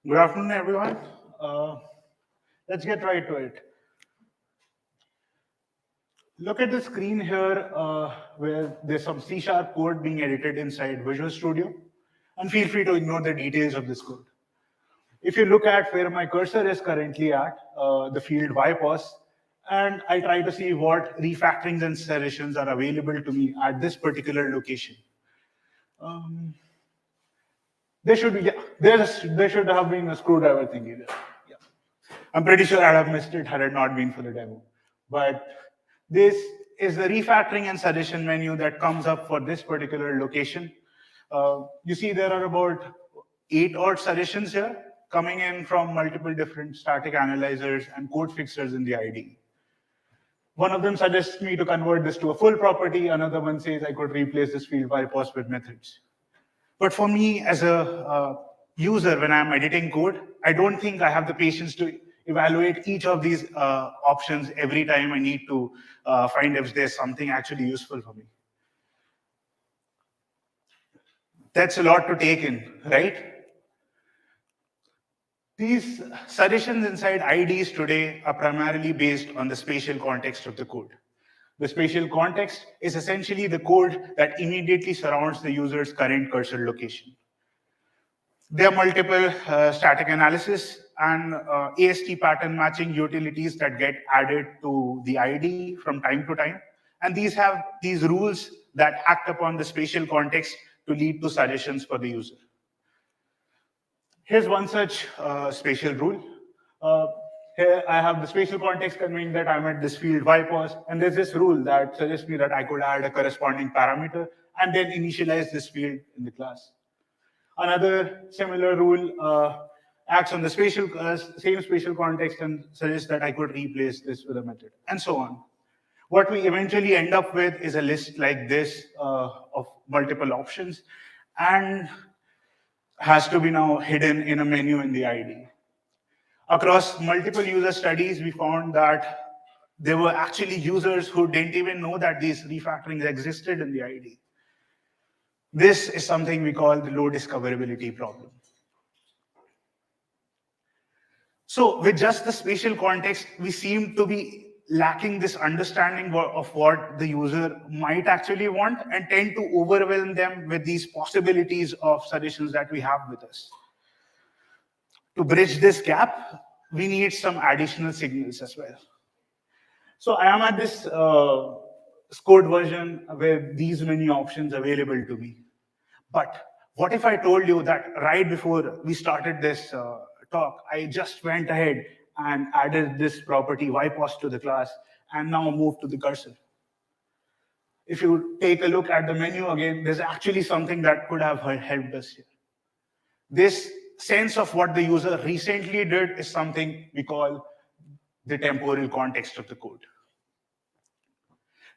Good afternoon, everyone. Uh, let's get right to it. Look at the screen here where there's some C# code being edited inside Visual Studio. And feel free to ignore the details of this code. If you look at where my cursor is currently at, the field ypos, and I try to see what refactorings and suggestions are available to me at this particular location. There should be, yeah, there should have been a screwdriver thingy there. Yeah. I'm pretty sure I'd have missed it had it not been for the demo. But this is the refactoring and suggestion menu that comes up for this particular location. You see there are about 8 odd suggestions here coming in from multiple different static analyzers and code fixers in the IDE. One of them suggests me to convert this to a full property. Another one says I could replace this field by post with methods. But for me, as a user, when I'm editing code, I don't think I have the patience to evaluate each of these options every time I need to find if there's something actually useful for me. That's a lot to take in, right? These suggestions inside IDs today are primarily based on the spatial context of the code. The spatial context is essentially the code that immediately surrounds the user's current cursor location. There are multiple static analysis and AST pattern matching utilities that get added to the IDE from time to time. And these have these rules that act upon the spatial context to lead to suggestions for the user. Here's one such spatial rule. Here I have the spatial context conveying that I'm at this field ypos, and there's this rule that suggests me that I could add a corresponding parameter and then initialize this field in the class. Another similar rule acts on the same spatial context and suggests that I could replace this with a method, and so on. What we eventually end up with is a list like this of multiple options, and has to be now hidden in a menu in the IDE. Across multiple user studies, we found that there were actually users who didn't even know that these refactorings existed in the IDE. This is something we call the low discoverability problem. So with just the spatial context, we seem to be lacking this understanding of what the user might actually want and tend to overwhelm them with these possibilities of suggestions that we have with us. To bridge this gap, we need some additional signals as well. So I am at this code version with these many options available to me. But what if I told you that right before we started this talk, I just went ahead and added this property ypos to the class and now moved to the cursor? If you take a look at the menu again, there's actually something that could have helped us here. This sense of what the user recently did is something we call the temporal context of the code.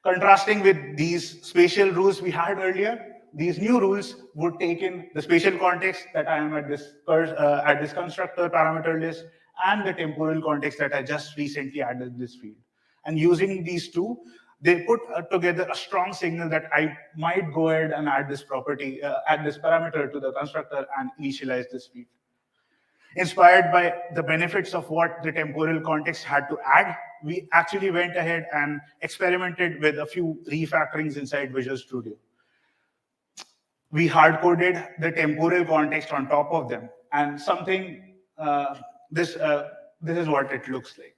Contrasting with these spatial rules we had earlier, these new rules would take in the spatial context that I am at this constructor parameter list and the temporal context that I just recently added this field. And using these two, they put together a strong signal that I might go ahead and add this property, add this parameter to the constructor and initialize this field. Inspired by the benefits of what the temporal context had to add, we actually went ahead and experimented with a few refactorings inside Visual Studio. We hard-coded the temporal context on top of them, and this is what it looks like.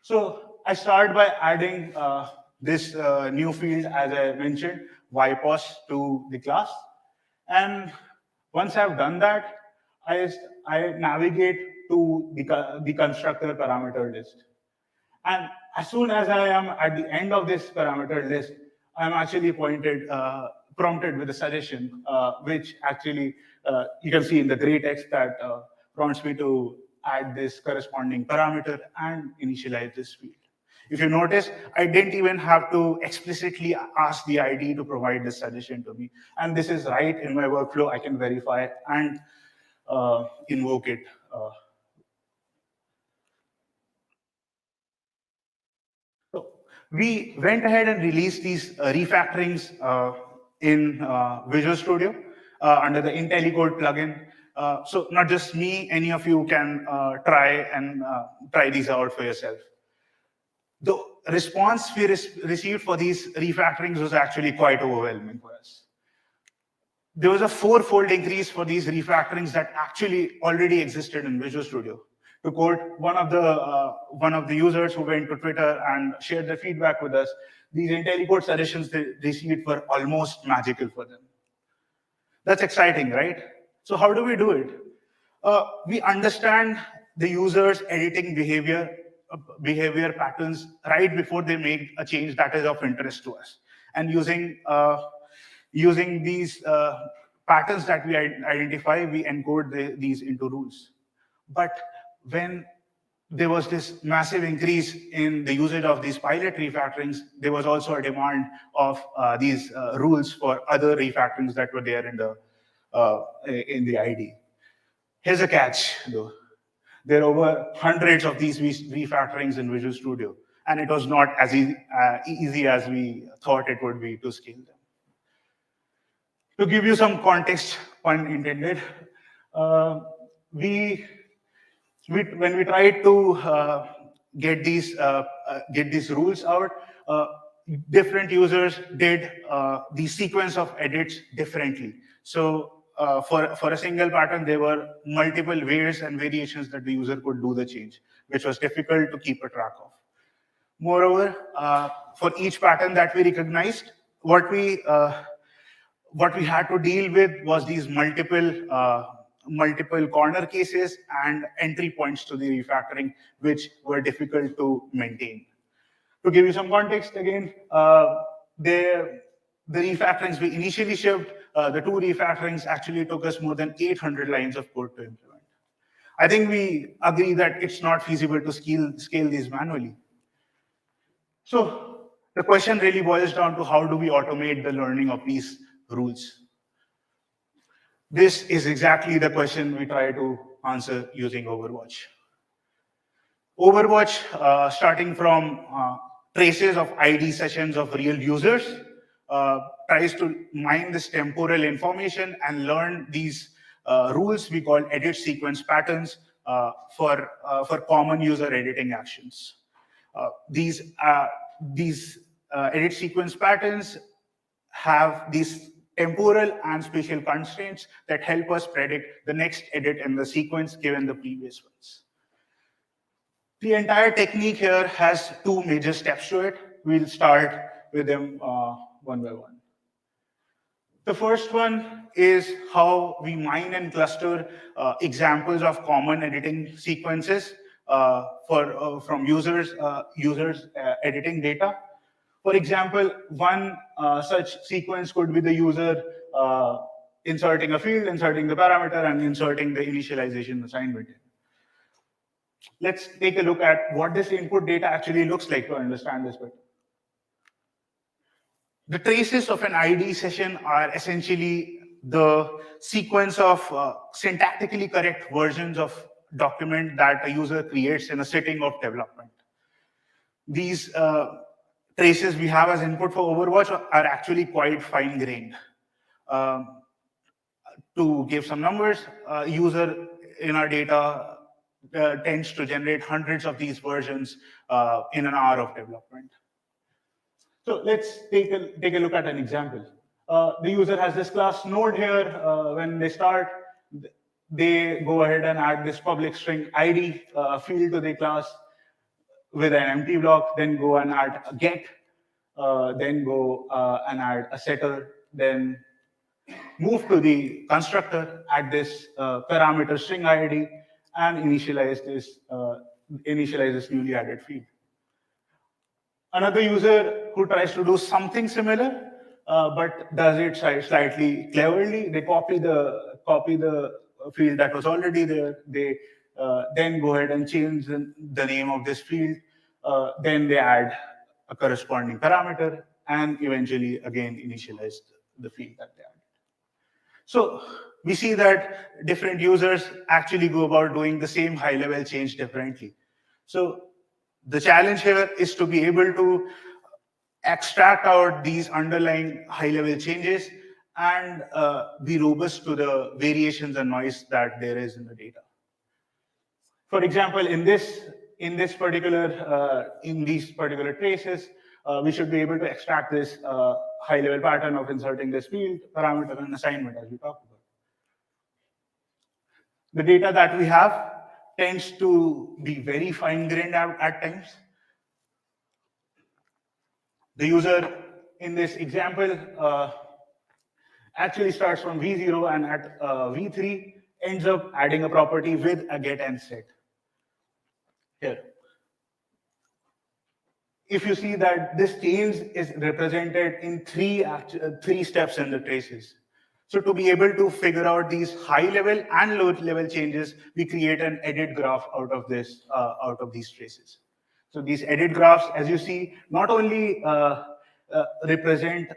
So I started by adding this new field, as I mentioned, ypos to the class. And once I've done that, I navigate to the constructor parameter list. And as soon as I am at the end of this parameter list, I'm actually prompted with a suggestion, which actually you can see in the gray text that prompts me to add this corresponding parameter and initialize this field. If you notice, I didn't even have to explicitly ask the IDE to provide this suggestion to me. And this is right in my workflow. I can verify and invoke it. So we went ahead and released these refactorings in Visual Studio under the IntelliCode plugin. So not just me, any of you can try these out for yourself. The response we received for these refactorings was actually quite overwhelming for us. There was a four-fold increase for these refactorings that actually already existed in Visual Studio. To quote one of the users who went to Twitter and shared their feedback with us, these IntelliCode suggestions they received were almost magical for them. That's exciting, right? So how do we do it? We understand the user's editing behavior patterns right before they make a change that is of interest to us. And using these patterns that we identify, we encode these into rules. But when there was this massive increase in the usage of these pilot refactorings, there was also a demand of these rules for other refactorings that were there in the IDE. Here's a catch, though. There are over hundreds of these refactorings in Visual Studio, and it was not as easy as we thought it would be to scale them. To give you some context, pun intended, when we tried to get these rules out, different users did the sequence of edits differently. So for a single pattern, there were multiple ways and variations that the user could do the change, which was difficult to keep a track of. Moreover, for each pattern that we recognized, what we had to deal with was these multiple corner cases and entry points to the refactoring, which were difficult to maintain. To give you some context, again, the refactorings we initially shipped, the two refactorings actually took us more than 800 lines of code to implement. I think we agree that it's not feasible to scale these manually. So the question really boils down to how do we automate the learning of these rules? This is exactly the question we try to answer using Overwatch. Overwatch, starting from traces of ID sessions of real users, tries to mine this temporal information and learn these rules we call edit sequence patterns for common user editing actions. These edit sequence patterns have these temporal and spatial constraints that help us predict the next edit in the sequence given the previous ones. The entire technique here has two major steps to it. We'll start with them one by one. The first one is how we mine and cluster examples of common editing sequences from users editing data. For example, one such sequence could be the user inserting a field, inserting the parameter, and inserting the initialization assignment. Let's take a look at what this input data actually looks like to understand this better. The traces of an ID session are essentially the sequence of syntactically correct versions of document that a user creates in a setting of development. These traces we have as input for Overwatch are actually quite fine-grained. To give some numbers, user in our data tends to generate hundreds of these versions in an hour of development. So let's take a look at an example. The user has this class node here. When they start, they go ahead and add this public string ID field to the class with an empty block, then go and add a get, then go and add a setter, then move to the constructor, add this parameter string ID, and initialize this newly added field. Another user who tries to do something similar, but does it slightly cleverly, they copy the field that was already there. They then go ahead and change the name of this field. Then they add a corresponding parameter, and eventually again initialize the field that they added. So we see that different users actually go about doing the same high-level change differently. So the challenge here is to be able to extract out these underlying high-level changes and be robust to the variations and noise that there is in the data. For example, in these particular traces, we should be able to extract this high-level pattern of inserting this field, parameter, and assignment, as we talked about. The data that we have tends to be very fine-grained at times. The user in this example actually starts from V0 and at V3 ends up adding a property with a get and set. Here. If you see that this change is represented in three steps in the traces. So to be able to figure out these high-level and low-level changes, we create an edit graph out of these traces. So these edit graphs, as you see, not only represent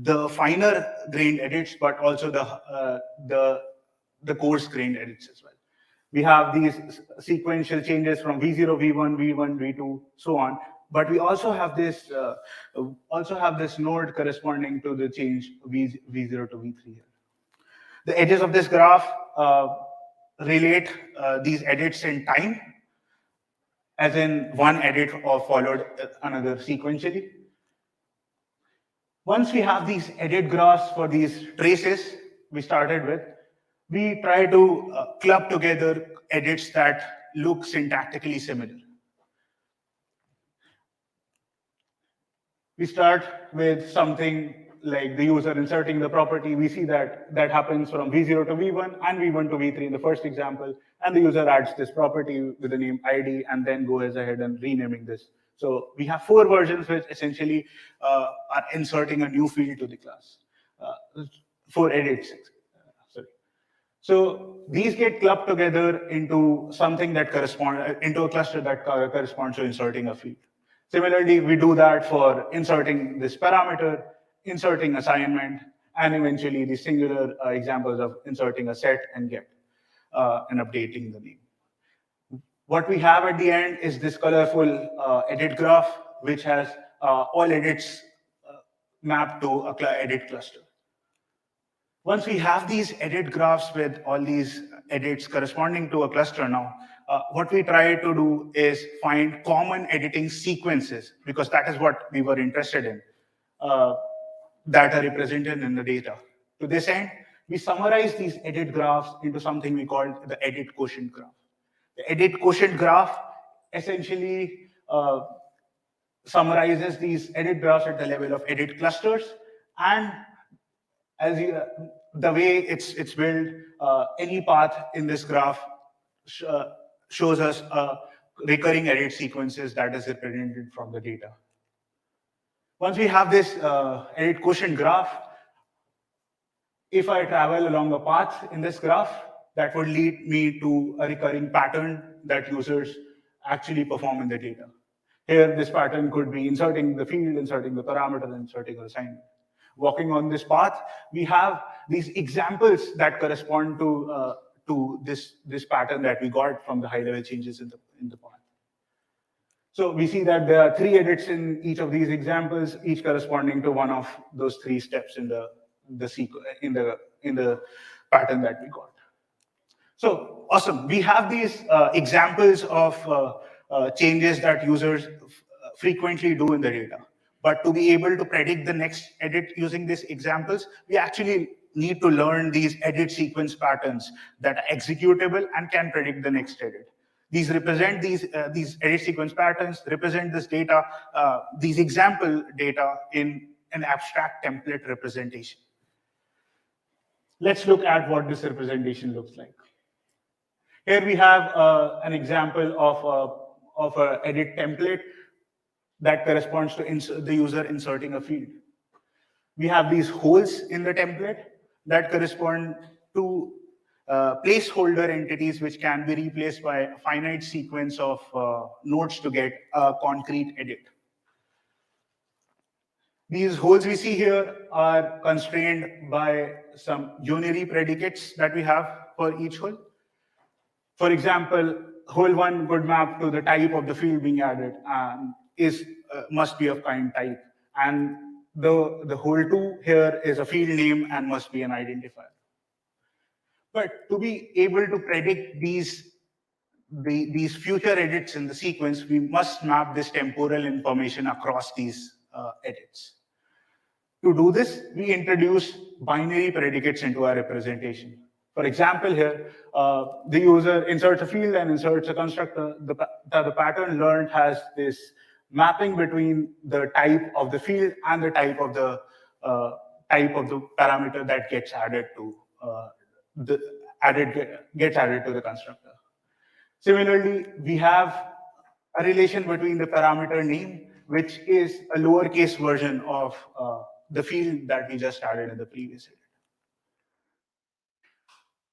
the finer grained edits, but also the coarse grained edits as well. We have these sequential changes from V0, V1, V1, V2, so on. But we also have this node corresponding to the change V0 to V3 here. The edges of this graph relate these edits in time, as in one edit or followed another sequentially. Once we have these edit graphs for these traces we started with, we try to club together edits that look syntactically similar. We start with something like the user inserting the property. We see that happens from V0 to V1 and V1 to V3 in the first example, and the user adds this property with the name ID and then goes ahead and renaming this. So we have 4 versions which essentially are inserting a new field to the class. 4 edits. So these get clubbed together into something that into a cluster that corresponds to inserting a field. Similarly, we do that for inserting this parameter, inserting assignment, and eventually the singular examples of inserting a set and get and updating the name. What we have at the end is this colorful edit graph, which has all edits mapped to a edit cluster. Once we have these edit graphs with all these edits corresponding to a cluster now, what we try to do is find common editing sequences, because that is what we were interested in, that are represented in the data. To this end, we summarize these edit graphs into something we call the edit quotient graph. The edit quotient graph essentially summarizes these edit graphs at the level of edit clusters, and as the way it's built, any path in this graph shows us recurring edit sequences that is represented from the data. Once we have this edit quotient graph, if I travel along a path in this graph, that would lead me to a recurring pattern that users actually perform in the data. Here, this pattern could be inserting the field, inserting the parameter, inserting the assignment. Walking on this path, we have these examples that correspond to this pattern that we got from the high-level changes in the path. So we see that there are 3 edits in each of these examples, each corresponding to one of those 3 steps in the pattern that we got. So awesome. We have these examples of changes that users frequently do in the data. But to be able to predict the next edit using these examples, we actually need to learn these edit sequence patterns that are executable and can predict the next edit. These represent these edit sequence patterns, represent this data, these example data in an abstract template representation. Let's look at what this representation looks like. Here we have an example of an edit template that corresponds to the user inserting a field. We have these holes in the template that correspond to placeholder entities which can be replaced by a finite sequence of nodes to get a concrete edit. These holes we see here are constrained by some unary predicates that we have for each hole. For example, hole 1 could map to the type of the field being added and must be of kind type. And the whole two here is a field name and must be an identifier. But to be able to predict these future edits in the sequence, we must map this temporal information across these edits. To do this, we introduce binary predicates into our representation. For example, here, the user inserts a field and inserts a constructor. The pattern learned has this mapping between the type of the field and the type of the parameter that gets added to gets added to the constructor. Similarly, we have a relation between the parameter name, which is a lowercase version of the field that we just added in the previous edit.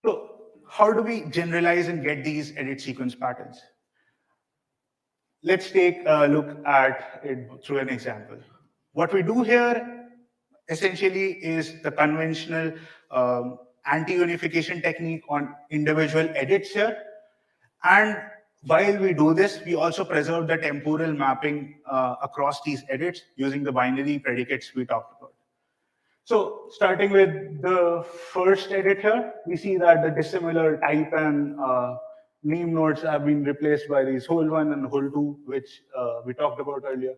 So how do we generalize and get these edit sequence patterns? Let's take a look at it through an example. What we do here essentially is the conventional anti-unification technique on individual edits here. And while we do this, we also preserve the temporal mapping across these edits using the binary predicates we talked about. So starting with the first edit here, we see that the dissimilar type and name nodes have been replaced by these whole one and whole two, which we talked about earlier.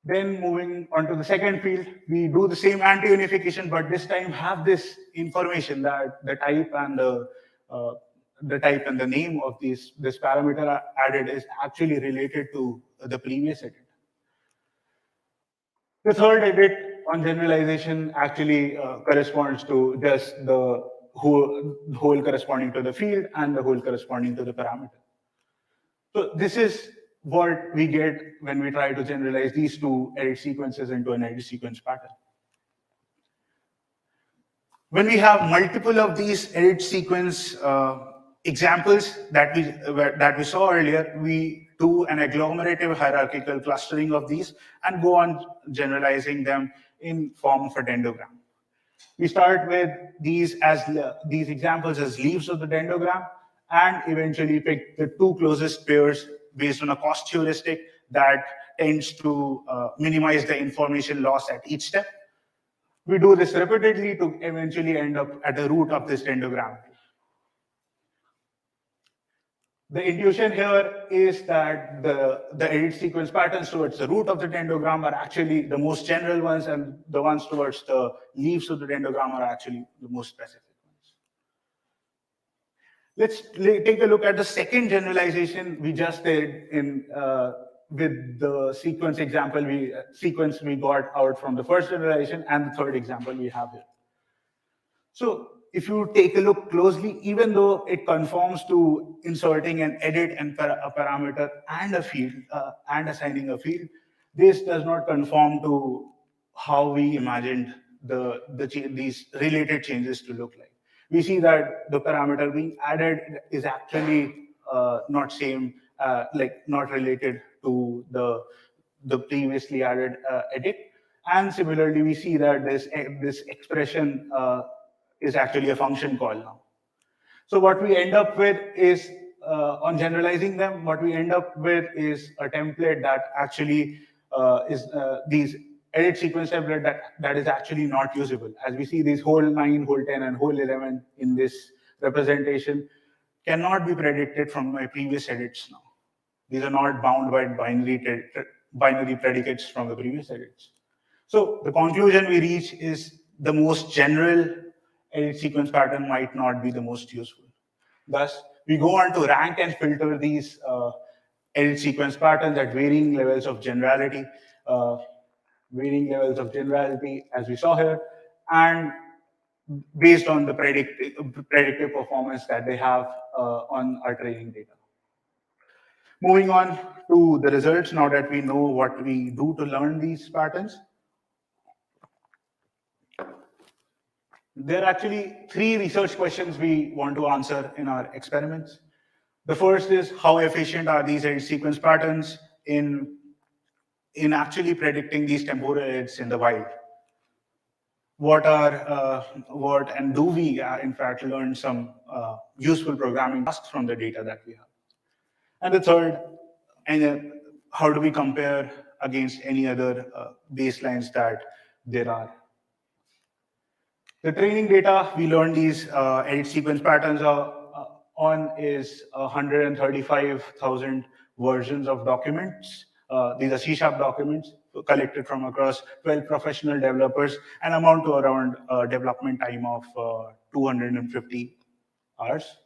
Then moving on to the second field, we do the same anti-unification, but this time have this information that the type and the name of this parameter added is actually related to the previous edit. The third edit on generalization actually corresponds to just the whole corresponding to the field and the whole corresponding to the parameter. So this is what we get when we try to generalize these two edit sequences into an edit sequence pattern. When we have multiple of these edit sequence examples that we saw earlier, we do an agglomerative hierarchical clustering of these and go on generalizing them in form of a dendrogram. We start with these examples as leaves of the dendrogram and eventually pick the two closest pairs based on a cost heuristic that tends to minimize the information loss at each step. We do this repeatedly to eventually end up at the root of this dendrogram. The intuition here is that the edit sequence patterns towards the root of the dendrogram are actually the most general ones, and the ones towards the leaves of the dendrogram are actually the most specific ones. Let's take a look at the second generalization we just did in with the sequence example sequence we got out from the first generalization and the third example we have here. So if you take a look closely, even though it conforms to inserting an edit and a parameter and a field and assigning a field, this does not conform to how we imagined these related changes to look like. We see that the parameter being added is actually not related to the previously added edit. And similarly, we see that this expression is actually a function call now. So what we end up with is, on generalizing them, what we end up with is a template that actually is these edit sequence template that is actually not usable. As we see, these whole 9, whole 10, and whole 11 in this representation cannot be predicted from my previous edits now. These are not bound by binary predicates from the previous edits. So the conclusion we reach is the most general edit sequence pattern might not be the most useful. Thus, we go on to rank and filter these edit sequence patterns at varying levels of generality, as we saw here, and based on the predictive performance that they have on our training data. Moving on to the results, now that we know what we do to learn these patterns. There are actually 3 research questions we want to answer in our experiments. The first is, how efficient are these edit sequence patterns in actually predicting these temporal edits in the wild? And do we in fact learn some useful programming tasks from the data that we have? And the third, how do we compare against any other baselines that there are. The training data, we learned these edit sequence patterns on is 135,000 versions of documents. These are C# documents collected from across 12 professional developers and amount to around development time of 250 hours.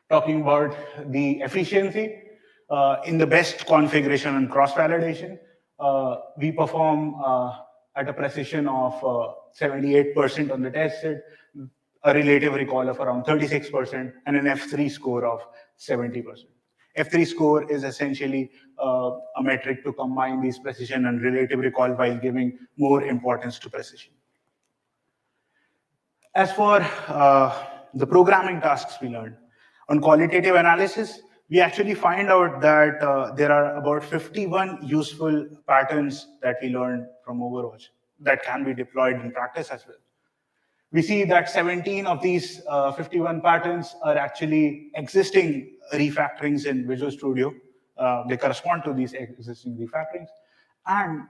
Talking about the efficiency, in the best configuration and cross-validation, we perform at a precision of 78% on the test set, a relative recall of around 36%, and an F3 score of 70%. F3 score is essentially a metric to combine these precision and relative recall while giving more importance to precision. As for the programming tasks we learned, on qualitative analysis, we actually find out that there are about 51 useful patterns that we learned from Overwatch that can be deployed in practice as well. We see that 17 of these 51 patterns are actually existing refactorings in Visual Studio. They correspond to these existing refactorings. And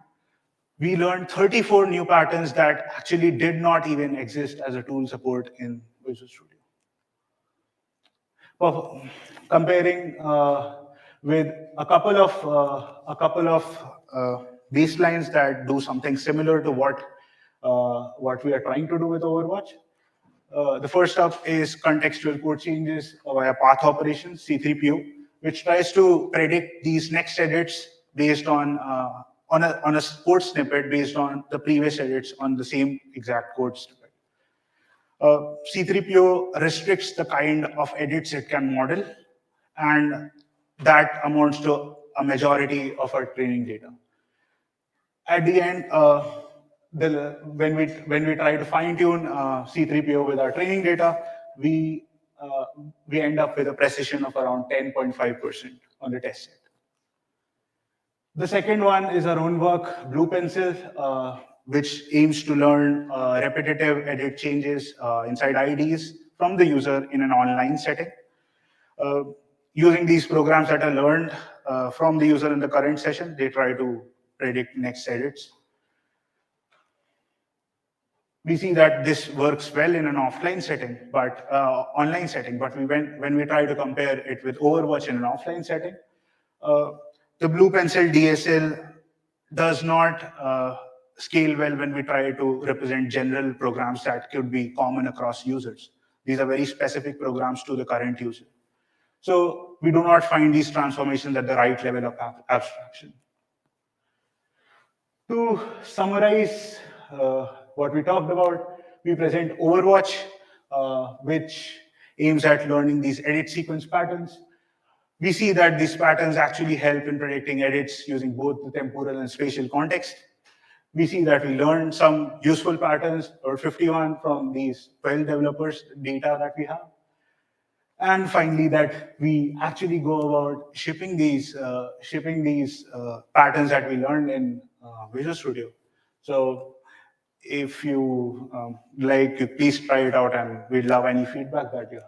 we learned 34 new patterns that actually did not even exist as a tool support in Visual Studio. Well, comparing with a couple of baselines that do something similar to what we are trying to do with Overwatch. The first up is contextual code changes via path operations, C3PO, which tries to predict these next edits based on a code snippet based on the previous edits on the same exact code snippet. C3PO restricts the kind of edits it can model, and that amounts to a majority of our training data. At the end, when we try to fine-tune C3PO with our training data, we end up with a precision of around 10.5% on the test set. The second one is our own work, Blue Pencil, which aims to learn repetitive edit changes inside IDEs from the user in an online setting. Using these programs that are learned from the user in the current session, they try to predict next edits. We see that this works well in an offline setting, but online setting. But when we try to compare it with Overwatch in an offline setting, the Blue Pencil DSL does not scale well when we try to represent general programs that could be common across users. These are very specific programs to the current user. So we do not find these transformations at the right level of abstraction. To summarize what we talked about, we present Overwatch, which aims at learning these edit sequence patterns. We see that these patterns actually help in predicting edits using both the temporal and spatial context. We see that we learned some useful patterns, or 51 from these 12 developers data that we have. And finally, that we actually go about shipping these patterns that we learned in Visual Studio. So if you like, please try it out, and we'd love any feedback that you have.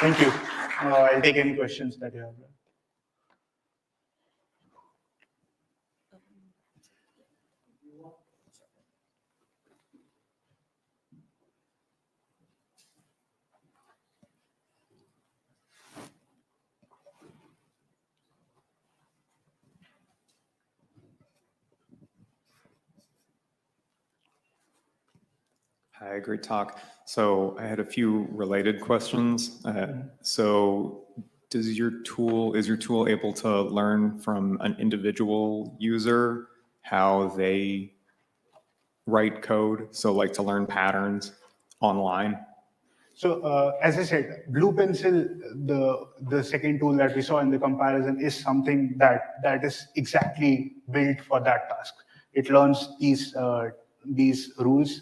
Thank you. I'll take any questions that you have. Hi, great talk. So I had a few related questions. So is your tool able to learn from an individual user how they write code? So like to learn patterns online? So as I said, Blue Pencil, the second tool that we saw in the comparison, is something that is exactly built for that task. It learns these rules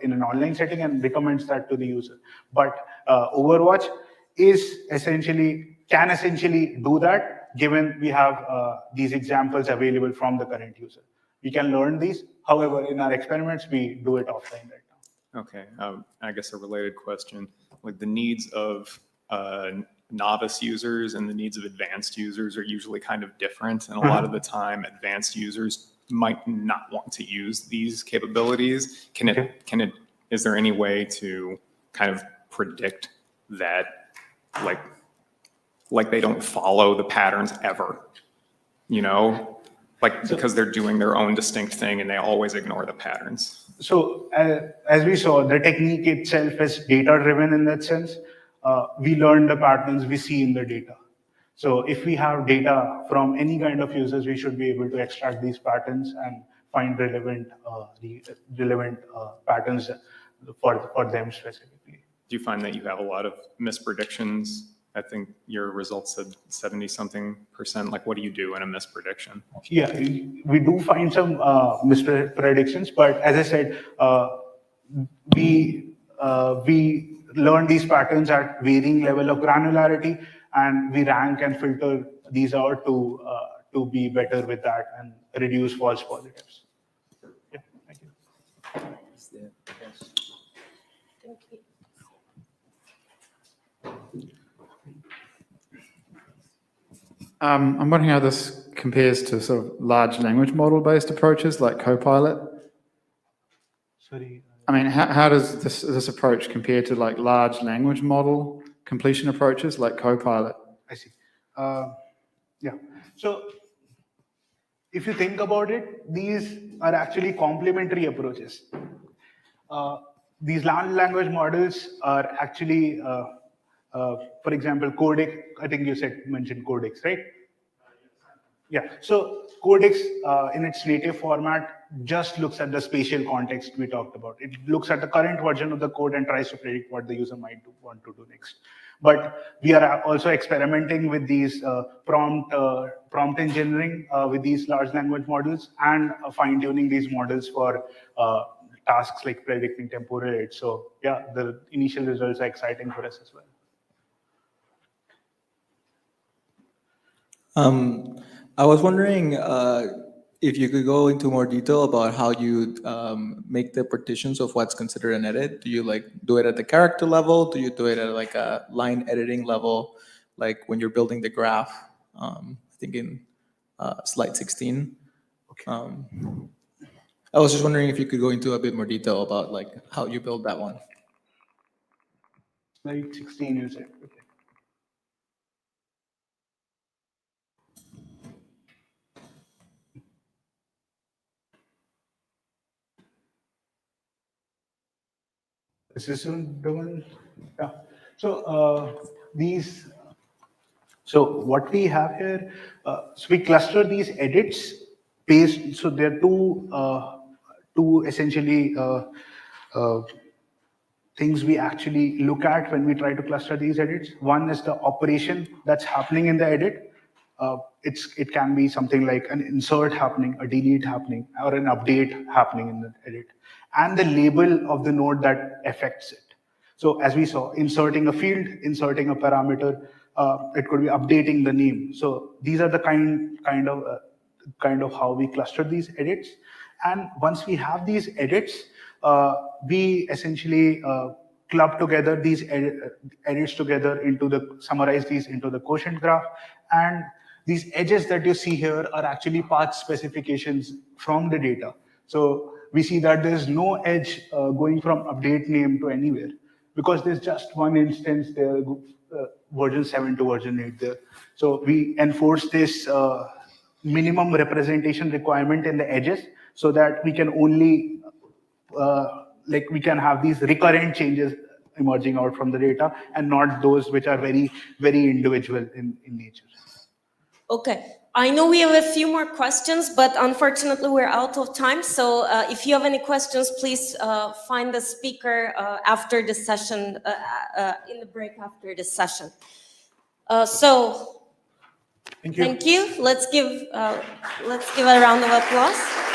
in an online setting and recommends that to the user. But Overwatch can essentially do that, given we have these examples available from the current user. We can learn these. However, in our experiments, we do it offline right now. Okay, I guess a related question. like the needs of novice users and the needs of advanced users are usually kind of different. And a lot of the time, advanced users might not want to use these capabilities. Is there any way to kind of predict that, like they don't follow the patterns ever, you know, like because they're doing their own distinct thing and they always ignore the patterns? So as we saw, the technique itself is data-driven in that sense. We learn the patterns we see in the data. So if we have data from any kind of users, we should be able to extract these patterns and find relevant patterns for them specifically. Do you find that you have a lot of mispredictions? I think your results said 70-something%. Like, what do you do in a misprediction? Yeah, we do find some mispredictions, but as I said, we learn these patterns at varying level of granularity, and we rank and filter these out to be better with that and reduce false positives. Yeah, thank you. Thank you. I'm wondering how this compares to sort of large language model-based approaches like Copilot. Sorry. I mean, how does this approach compare to like large language model completion approaches like Copilot? I see. Yeah. So if you think about it, these are actually complementary approaches. These large language models are actually, for example, Codex. I think you mentioned Codex, right? Yeah. So Codex, in its native format, just looks at the spatial context we talked about. It looks at the current version of the code and tries to predict what the user might want to do next. But we are also experimenting with these prompt engineering with these large language models and fine-tuning these models for tasks like predicting temporal age. So yeah, the initial results are exciting for us as well. I was wondering if you could go into more detail about how you make the partitions of what's considered an edit. Do you like do it at the character level? Do you do it at like a line editing level? Like when you're building the graph, I think in slide 16. Okay. I was just wondering if you could go into a bit more detail about like how you build that one. Slide 16, you said. Okay. This is the one. Yeah. So so what we have here, so we cluster these edits based. So there are two essentially things we actually look at when we try to cluster these edits. One is the operation that's happening in the edit. It can be something like an insert happening, a delete happening, or an update happening in the edit, and the label of the node that affects it. So as we saw, inserting a field, inserting a parameter, it could be updating the name. So these are the kind of how we cluster these edits. And once we have these edits, we essentially club together these edits together summarize these into the quotient graph. And these edges that you see here are actually path specifications from the data. So we see that there's no edge going from update name to anywhere, because there's just one instance there, version 7 to version 8 there. So we enforce this minimum representation requirement in the edges so that we can only, we can have these recurrent changes emerging out from the data and not those which are very, very individual in nature. Okay, I know we have a few more questions, but unfortunately we're out of time. So if you have any questions, please find the speaker after the session, in the break after the session. So thank you. Let's give a round of applause.